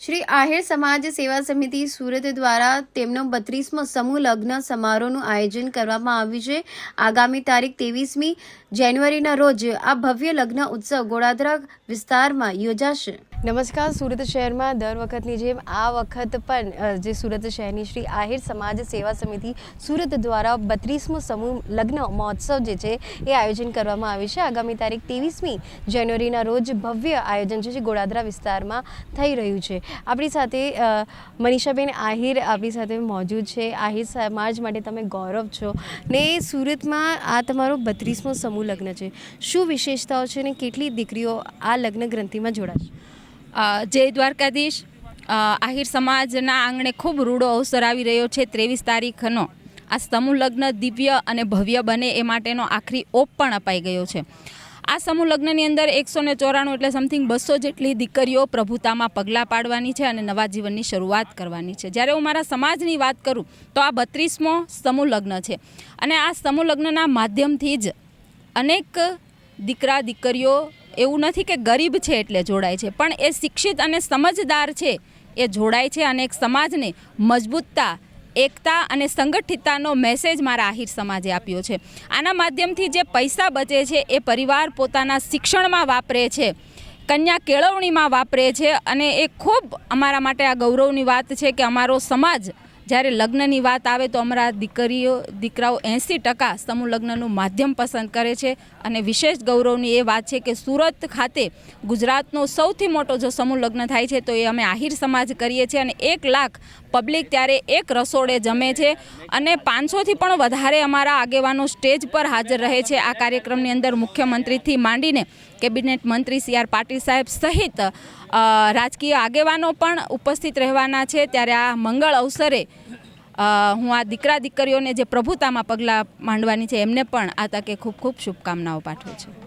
શ્રી આહિર સમાજ સેવા સમિતિ સુરત દ્વારા તેમનો 32મો સમૂહ લગ્ન સમારોહનું આયોજન કરવામાં આવ્યું છે। આગામી તારીખ 23મી જાન્યુઆરીના રોજ આ ભવ્ય લગ્ન ઉત્સવ ગોળાદરા વિસ્તારમાં યોજાશે। નમસ્કાર, સુરત શહેરમાં દર વખતની જેમ આ વખત પણ જે સુરત શહેરની શ્રી આહિર સમાજ સેવા સમિતિ સુરત દ્વારા 32મો સમૂહ લગ્ન મહોત્સવ જે છે એ આયોજન કરવામાં આવ્યું છે। આગામી તારીખ 23મી જાન્યુઆરીના રોજ ભવ્ય આયોજન છે જે ગોળાદરા વિસ્તારમાં થઈ રહ્યું છે। આપણી સાથે મનીષાબેન આહિર આપણી સાથે મોજૂદ છે। આહિર સમાજ માટે તમે ગૌરવ છો ને સુરતમાં આ તમારો 32મો સમૂહ લગ્ન છે, શું વિશેષતાઓ છે ને કેટલી દીકરીઓ આ લગ્ન ગ્રંથિમાં જોડાશે? જય દ્વારકાધીશ। આહિર સમાજના આંગણે ખૂબ રૂડો અવસર આવી રહ્યો છે। 23 તારીખનો આ સમૂહ લગ્ન દિવ્ય અને ભવ્ય બને એ માટેનો આખરી ઓપ પણ અપાઈ ગયો છે। આ સમૂહ લગ્નની અંદર 194 એટલે સમથિંગ 200 જેટલી દીકરીઓ પ્રભુતામાં પગલાં પાડવાની છે અને નવા જીવનની શરૂઆત કરવાની છે। જ્યારે હું મારા સમાજની વાત કરું તો આ 32મો સમૂહ લગ્ન છે અને આ સમૂહ લગ્નના માધ્યમથી જ અનેક દીકરા દીકરીઓ એવું નથી કે ગરીબ છે એટલે જોડાય છે, પણ એ શિક્ષિત અને સમજદાર છે એ જોડાય છે અને એક સમાજને મજબૂતતા, એકતા અને સંગઠિતતાનો મેસેજ મારા આહિર સમાજે આપ્યો છે। આના માધ્યમથી જે પૈસા બચે છે એ પરિવાર પોતાના શિક્ષણમાં વાપરે છે, કન્યા કેળવણીમાં વાપરે છે અને એ ખૂબ અમારા માટે આ ગૌરવની વાત છે કે અમારો સમાજ જ્યારે લગ્નની વાત આવે તો અમારા દીકરાઓ 80% સમૂહ લગ્નનું માધ્યમ પસંદ કરે છે અને વિશેષ ગૌરવની એ વાત છે કે સુરત ખાતે ગુજરાતનો સૌથી મોટો જો સમૂહ લગ્ન થાય છે તો એ અમે આહિર સમાજ કરીએ છીએ અને 1 લાખ પબ્લિક ત્યારે એક રસોડે જમે છે અને 500થી પણ વધારે અમારા આગેવાનો સ્ટેજ પર હાજર રહે છે। આ કાર્યક્રમની અંદર મુખ્યમંત્રીથી માંડીને કેબિનેટ મંત્રી CR પાટીલ સાહેબ સહિત રાજકીય આગેવાનો પણ ઉપસ્થિત રહેવાના છે। ત્યારે આ મંગળ અવસરે હું આ દીકરા દીકરીઓને જે પ્રભુતામાં પગલાં માંડવાની છે એમને પણ આ તકે ખૂબ ખૂબ શુભકામનાઓ પાઠવું છું।